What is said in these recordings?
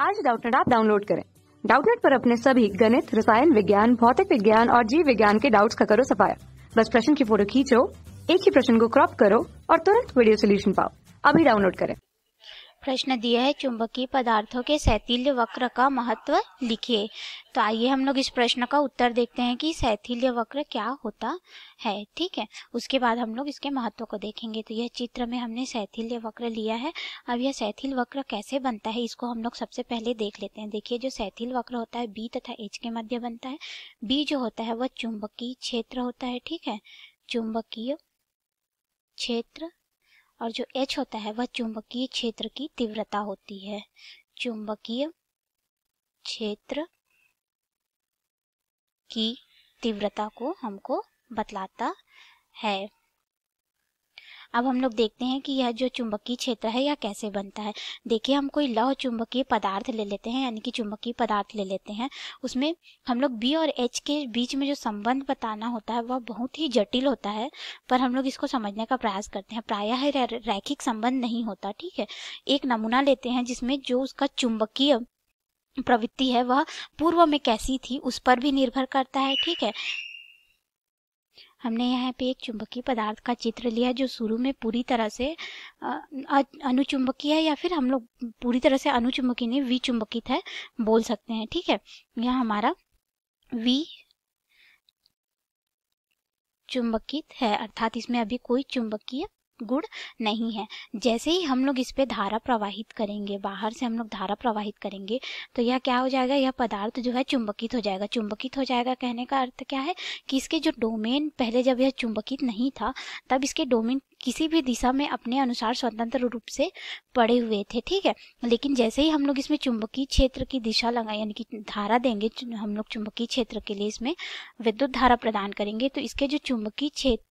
आज Doubtnut app download करें। Doubtnut पर अपने सभी गणित, रसायन विज्ञान, भौतिक विज्ञान और जीव विज्ञान के डाउट्स का करो सफाया। बस प्रश्न की फोटो खींचो, एक ही प्रश्न को क्रॉप करो और तुरंत वीडियो सोल्यूशन पाओ। अभी डाउनलोड करें। प्रश्न दिया है चुंबकीय पदार्थों के शैथिल्य वक्र का महत्व लिखिए। तो आइए हम लोग इस प्रश्न का उत्तर देखते हैं कि शैथिल्य वक्र क्या होता है। ठीक है, उसके बाद हम लोग इसके महत्व को देखेंगे। तो यह चित्र में हमने शैथिल्य वक्र लिया है। अब यह शैथिल वक्र कैसे बनता है इसको हम लोग सबसे पहले देख लेते हैं। देखिए, जो शैथिल वक्र होता है बी तथा एच के मध्य बनता है। बी जो होता है वह चुंबकीय क्षेत्र होता है। ठीक है, चुंबकीय क्षेत्र। और जो H होता है वह चुंबकीय क्षेत्र की तीव्रता होती है। चुंबकीय क्षेत्र की तीव्रता को हमको बतलाता है। अब हम लोग देखते हैं कि यह जो चुंबकीय क्षेत्र है यह कैसे बनता है। देखिए, हम कोई लौह चुंबकीय पदार्थ ले लेते हैं, यानी कि चुंबकीय पदार्थ ले लेते हैं। उसमें हम लोग बी और एच के बीच में जो संबंध बताना होता है वह बहुत ही जटिल होता है, पर हम लोग इसको समझने का प्रयास करते हैं। प्रायः रैखिक संबंध नहीं होता। ठीक है, एक नमूना लेते हैं जिसमें जो उसका चुंबकीय प्रवृत्ति है वह पूर्व में कैसी थी उस पर भी निर्भर करता है। ठीक है, हमने यहाँ पे एक चुंबकीय पदार्थ का चित्र लिया जो शुरू में पूरी तरह से अनुचुंबकीय है, या फिर हम लोग पूरी तरह से अनुचुंबकीय नहीं, विचुंबकित है बोल सकते हैं। ठीक है, यह हमारा विचुंबकित है, अर्थात इसमें अभी कोई चुंबकीय गुण नहीं है। जैसे ही हम लोग इस पे धारा प्रवाहित करेंगे, बाहर से हम लोग धारा प्रवाहित करेंगे, तो यह क्या हो जाएगा, यह पदार्थ जो है चुंबकित हो जाएगा। चुंबकित हो जाएगा कहने का अर्थ क्या है कि इसके जो डोमेन, पहले जब यह चुंबकित नहीं था तब इसके डोमेन किसी भी दिशा में अपने अनुसार स्वतंत्र रूप से पड़े हुए थे। ठीक है, लेकिन जैसे ही हम लोग इसमें चुंबकीय क्षेत्र की दिशा लगाए, यानी कि धारा देंगे, हम लोग चुंबकीय क्षेत्र के लिए इसमें विद्युत धारा प्रदान करेंगे, तो इसके जो चुंबकीय क्षेत्र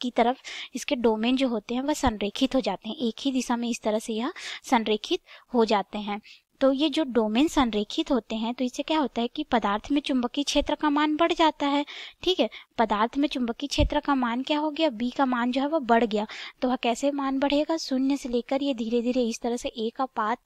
की तरफ इसके डोमेन जो होते हैं वह संरेखित हो जाते हैं। एक ही दिशा में इस तरह से यह संरेखित हो जाते हैं। तो ये जो डोमेन संरेखित होते हैं, तो इससे क्या होता है कि पदार्थ में चुंबकीय क्षेत्र का मान बढ़ जाता है। ठीक है, पदार्थ में चुंबकीय क्षेत्र का मान क्या हो गया, बी का मान जो है वह बढ़ गया। तो वह कैसे मान बढ़ेगा, शून्य से लेकर ये धीरे धीरे इस तरह से ए का पाथ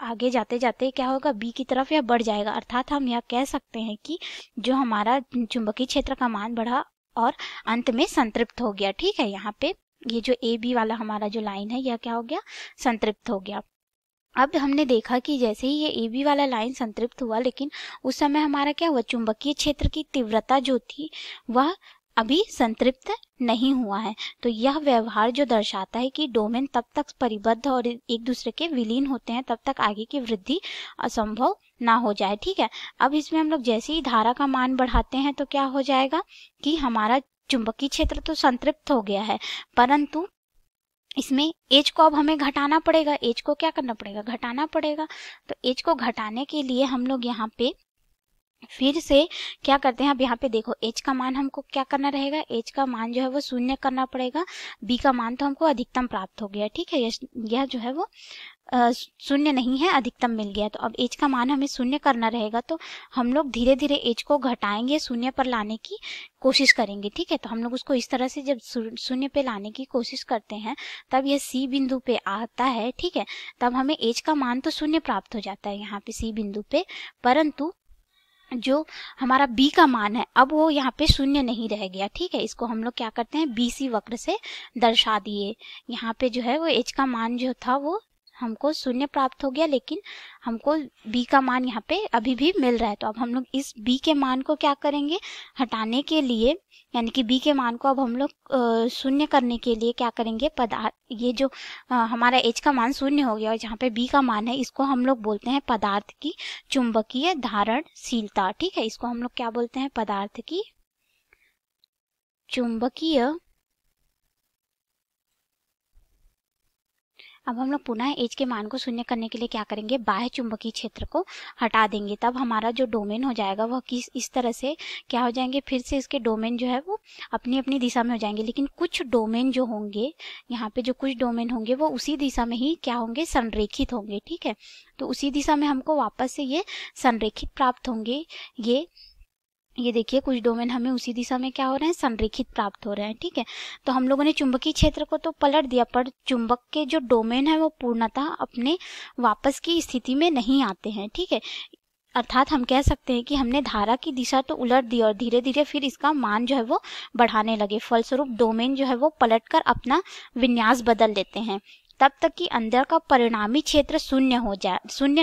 आगे जाते जाते क्या होगा, बी की तरफ यह बढ़ जाएगा। अर्थात हम यह कह सकते हैं कि जो हमारा चुंबकीय क्षेत्र का मान बढ़ा और अंत में संतृप्त हो गया। ठीक है, यहाँ पे ये जो ए बी वाला हमारा जो लाइन है यह क्या हो गया, संतृप्त हो गया। अब हमने देखा कि जैसे ही ये ए बी वाला लाइन संतृप्त हुआ, लेकिन उस समय हमारा क्या हुआ, चुंबकीय क्षेत्र की तीव्रता जो थी वह अभी संतृप्त नहीं हुआ है। तो यह व्यवहार जो दर्शाता है कि डोमेन तब तक परिबद्ध और एक दूसरे के विलीन होते हैं तब तक आगे की वृद्धि असंभव ना हो जाए। ठीक है, अब इसमें हम लोग जैसे ही धारा का मान बढ़ाते हैं तो क्या हो जाएगा कि हमारा चुंबकीय क्षेत्र तो संतृप्त हो गया है, परंतु इसमें एच को अब हमें घटाना पड़ेगा। एच को क्या करना पड़ेगा, घटाना पड़ेगा। तो एच को घटाने के लिए हम लोग यहाँ पे फिर से क्या करते हैं, अब यहाँ पे देखो एच का मान हमको क्या करना रहेगा, एच का मान जो है वो शून्य करना पड़ेगा। बी का मान तो हमको अधिकतम प्राप्त हो गया। ठीक है, यह जो है वो शून्य नहीं है, अधिकतम मिल गया। तो अब एच का मान हमें शून्य करना रहेगा, तो हम लोग धीरे धीरे एच को घटाएंगे, शून्य पर लाने की कोशिश करेंगे। ठीक है, तो हम लोग उसको इस तरह से जब शून्य पे लाने की कोशिश करते हैं तब यह सी बिंदु पे आता है। ठीक है, तब हमें एच का मान तो शून्य प्राप्त हो जाता है यहाँ पे सी बिंदु पे, परंतु जो हमारा बी का मान है अब वो यहाँ पे शून्य नहीं रह गया। ठीक है, इसको हम लोग क्या करते हैं, बीसी वक्र से दर्शा दिए। यहाँ पे जो है वो एच का मान जो था वो हमको शून्य प्राप्त हो गया, लेकिन हमको बी का मान यहाँ पे अभी भी मिल रहा है। तो अब हम लोग इस बी के मान को क्या करेंगे, हटाने के लिए, यानी कि बी के मान को अब हम लोग शून्य करने के लिए क्या करेंगे, पदार्थ ये जो हमारा एच का मान शून्य हो गया और जहाँ पे बी का मान है इसको हम लोग बोलते हैं पदार्थ की चुंबकीय धारणशीलता। ठीक है, इसको हम लोग क्या बोलते हैं, पदार्थ की चुंबकीय। अब हम लोग पुनः एच के मान को शून्य करने के लिए क्या करेंगे, बाह्य चुंबकीय क्षेत्र को हटा देंगे। तब हमारा जो डोमेन हो जाएगा वह इस तरह से क्या हो जाएंगे, फिर से इसके डोमेन जो है वो अपनी अपनी दिशा में हो जाएंगे। लेकिन कुछ डोमेन जो होंगे, यहाँ पे जो कुछ डोमेन होंगे वो उसी दिशा में ही क्या होंगे, संरेखित होंगे। ठीक है, तो उसी दिशा में हमको वापस से ये संरेखित प्राप्त होंगे। ये ये देखिए कुछ डोमेन हमें उसी दिशा में क्या हो रहे हैं, संरेखित प्राप्त हो रहे हैं। ठीक है, तो हम लोगों ने चुंबकीय क्षेत्र को तो पलट दिया, पर चुंबक के जो डोमेन है वो पूर्णतः अपने वापस की स्थिति में नहीं आते हैं। ठीक है, अर्थात हम कह सकते हैं कि हमने धारा की दिशा तो उलट दी और धीरे धीरे फिर इसका मान जो है वो बढ़ाने लगे। फलस्वरूप डोमेन जो है वो पलटकर अपना विन्यास बदल लेते हैं, तब तक कि अंदर का परिणामी क्षेत्र शून्य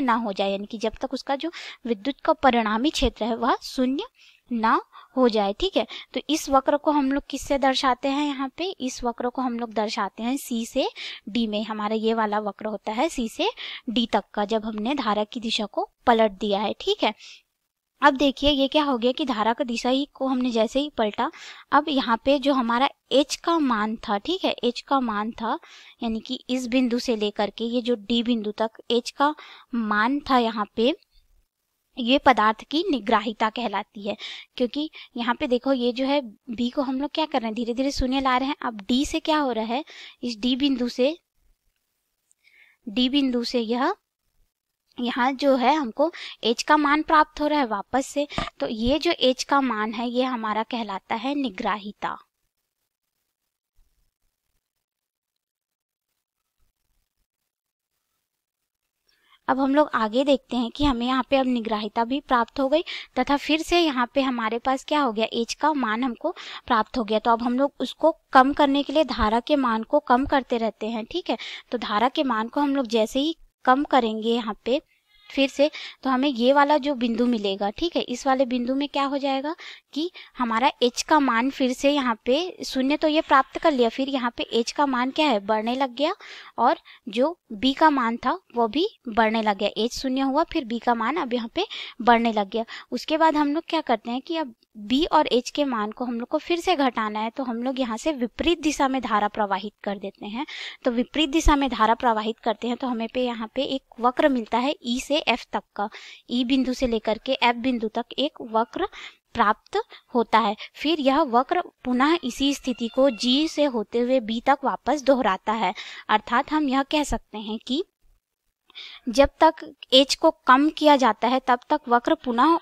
ना हो जाए, यानी कि जब तक उसका जो विद्युत का परिणामी क्षेत्र है वह शून्य ना हो जाए। ठीक है, तो इस वक्र को हम लोग किससे दर्शाते हैं, यहाँ पे इस वक्र को हम लोग दर्शाते हैं सी से डी में। हमारा ये वाला वक्र होता है सी से डी तक का, जब हमने धारा की दिशा को पलट दिया है। ठीक है, अब देखिए ये क्या हो गया कि धारा का दिशा ही को हमने जैसे ही पलटा, अब यहाँ पे जो हमारा h का मान था, ठीक है, h का मान था, यानी कि इस बिंदु से लेकर के ये जो d बिंदु तक h का मान था, यहाँ पे ये पदार्थ की निग्राहिता कहलाती है। क्योंकि यहाँ पे देखो ये जो है b को हम लोग क्या कर रहे हैं, धीरे धीरे शून्य ला रहे हैं। अब d से क्या हो रहा है, इस d बिंदु से यह यहाँ जो है हमको h का मान प्राप्त हो रहा है वापस से, तो ये जो h का मान है ये हमारा कहलाता है निग्राहिता। अब हम लोग आगे देखते हैं कि हमें यहाँ पे अब निग्राहिता भी प्राप्त हो गई तथा फिर से यहाँ पे हमारे पास क्या हो गया, h का मान हमको प्राप्त हो गया। तो अब हम लोग उसको कम करने के लिए धारा के मान को कम करते रहते हैं। ठीक है, तो धारा के मान को हम लोग जैसे ही कम करेंगे यहाँ पे फिर से, तो हमें ये वाला जो बिंदु मिलेगा। ठीक है, इस वाले बिंदु में क्या हो जाएगा कि हमारा h का मान फिर से यहाँ पे शून्य तो ये प्राप्त कर लिया, फिर यहाँ पे h का मान क्या है, बढ़ने लग गया, और जो b का मान था वो भी बढ़ने लग गया। h शून्य हुआ, फिर b का मान अब यहाँ पे बढ़ने लग गया। उसके बाद हम लोग क्या करते हैं कि अब b और h के मान को हम लोग को फिर से घटाना है, तो हम लोग यहाँ से विपरीत दिशा में धारा प्रवाहित कर देते हैं। तो विपरीत दिशा में धारा प्रवाहित करते हैं तो हमें पे यहाँ पे एक वक्र मिलता है E से F तक का, E बिंदु से लेकर के F बिंदु तक एक वक्र प्राप्त होता है। फिर यह वक्र पुनः इसी स्थिति को G से होते हुए B तक वापस दोहराता है। अर्थात हम यह कह सकते हैं कि जब तक H को कम किया जाता है तब तक वक्र पुनः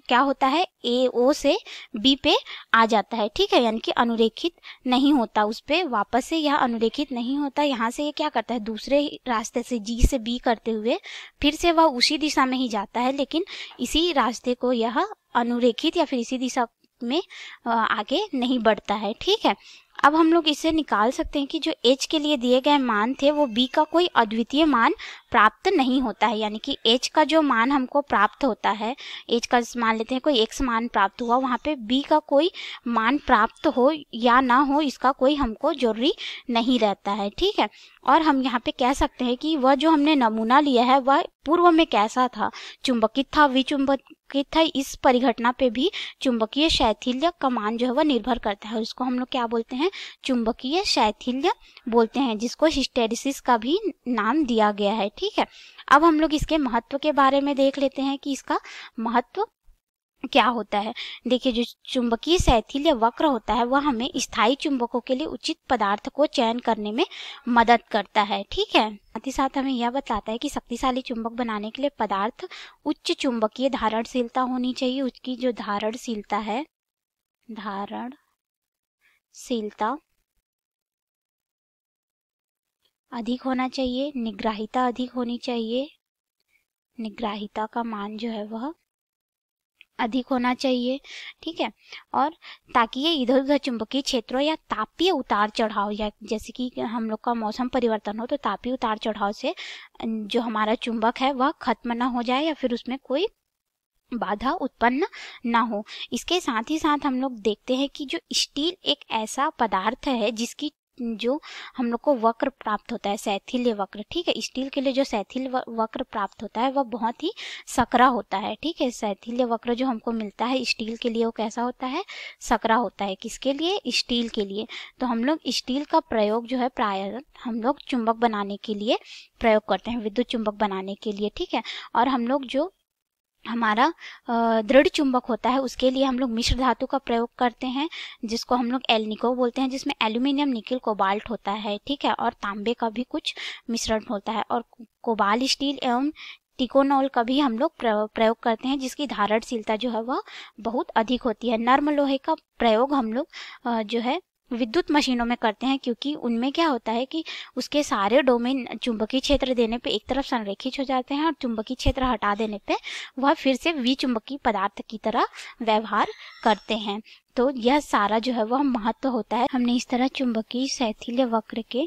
क्या होता है, O से B पे आ जाता है। ठीक है, यानी कि अनुरेखित नहीं होता, उस पे वापस से यह अनुरेखित नहीं होता। यहाँ से ये क्या करता है, दूसरे रास्ते से G से B करते हुए फिर से वह उसी दिशा में ही जाता है, लेकिन इसी रास्ते को यह अनुरेखित या फिर इसी दिशा में आगे नहीं बढ़ता है। ठीक है, अब हम लोग इसे निकाल सकते हैं कि जो h के लिए दिए गए मान थे वो b का कोई अद्वितीय मान प्राप्त नहीं होता है। यानी कि h का जो मान हमको प्राप्त होता है, h का मान लेते हैं कोई x मान प्राप्त हुआ, वहाँ पे b का कोई मान प्राप्त हो या ना हो इसका कोई हमको जरूरी नहीं रहता है। ठीक है, और हम यहाँ पे कह सकते हैं कि वह जो हमने नमूना लिया है वह पूर्व में कैसा था, चुंबकित था, विचुंबकित था। इस परिघटना पे भी चुंबकीय शैथिल्य का मान जो है वह निर्भर करता है, उसको हम लोग क्या बोलते हैं, चुंबकीय शैथिल्य बोलते हैं, जिसको हिस्टेरिसिस का भी नाम दिया गया है। ठीक है, अब हम लोग इसके महत्व के बारे में देख लेते हैं कि इसका महत्व क्या होता है। देखिए, जो चुंबकीय शैथिल्य वक्र होता है वह हमें स्थायी चुंबकों के लिए उचित पदार्थ को चयन करने में मदद करता है। ठीक है, साथ ही साथ हमें यह बताता है कि शक्तिशाली चुंबक बनाने के लिए पदार्थ उच्च चुंबकीय धारणशीलता होनी चाहिए। उसकी जो धारणशीलता है, धारणशीलता अधिक होना चाहिए, निग्राहिता अधिक होनी चाहिए, निग्राहिता का मान जो है वह अधिक होना चाहिए। ठीक है, और ताकि ये इधर उधर चुंबकीय क्षेत्रों या तापीय उतार चढ़ाव, या जैसे कि हम लोग का मौसम परिवर्तन हो तो तापीय उतार चढ़ाव से जो हमारा चुंबक है वह खत्म ना हो जाए या फिर उसमें कोई बाधा उत्पन्न ना हो। इसके साथ ही साथ हम लोग देखते हैं कि जो स्टील एक ऐसा पदार्थ है जिसकी जो हम लोग को वक्र प्राप्त होता है, शैथिल्य वक्र। ठीक है, स्टील के लिए जो शैथिल्य वक्र प्राप्त होता है वह बहुत ही सकरा होता है। ठीक है, शैथिल्य वक्र जो हमको मिलता है स्टील के लिए वो कैसा होता है, सकरा होता है। किसके लिए, स्टील के लिए। तो हम लोग स्टील का प्रयोग जो है प्राय हम लोग चुंबक बनाने के लिए प्रयोग करते हैं, विद्युत चुंबक बनाने के लिए। ठीक है, और हम लोग जो हमारा दृढ़ चुंबक होता है उसके लिए हम लोग मिश्र धातु का प्रयोग करते हैं, जिसको हम लोग एल्निको बोलते हैं, जिसमें एल्यूमिनियम, निकेल, कोबाल्ट होता है। ठीक है, और तांबे का भी कुछ मिश्रण होता है। और कोबाल्ट स्टील एवं टिकोनॉल का भी हम लोग प्रयोग करते हैं, जिसकी धारणशीलता जो है वह बहुत अधिक होती है। नर्म लोहे का प्रयोग हम लोग जो है विद्युत मशीनों में करते हैं, क्योंकि उनमें क्या होता है कि उसके सारे डोमेन चुंबकीय क्षेत्र देने पे एक तरफ संरेखित हो जाते हैं और चुंबकीय क्षेत्र हटा देने पे वह फिर से विचुंबकीय पदार्थ की तरह व्यवहार करते हैं। तो यह सारा जो है वह महत्व होता है। हमने इस तरह चुंबकीय शैथिल्य वक्र के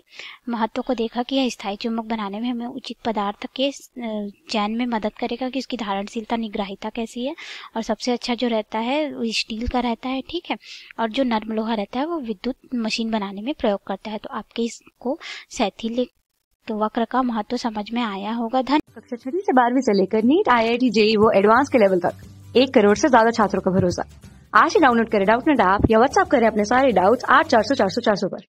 महत्व को देखा कि यह स्थायी चुंबक बनाने में हमें उचित पदार्थ के चयन में मदद करेगा कि उसकी धारणशीलता, निग्राहिता कैसी है, और सबसे अच्छा जो रहता है वो स्टील का रहता है, ठीक है, और जो नर्म लोहा रहता है वो विद्युत मशीन बनाने में प्रयोग करता है। तो आपके इसको शैथिल्य वक्र का महत्व समझ में आया होगा। कक्षा 6 से 12वीं से लेकर नीट, IIT, JEE वो एडवांस के लेवल तक 1 करोड़ से ज्यादा छात्रों का भरोसा। आज ही डाउनलोड करें डाउटनेट ऐप या व्हाट्सएप करें अपने सारे डाउट्स 8400 400 400 पर।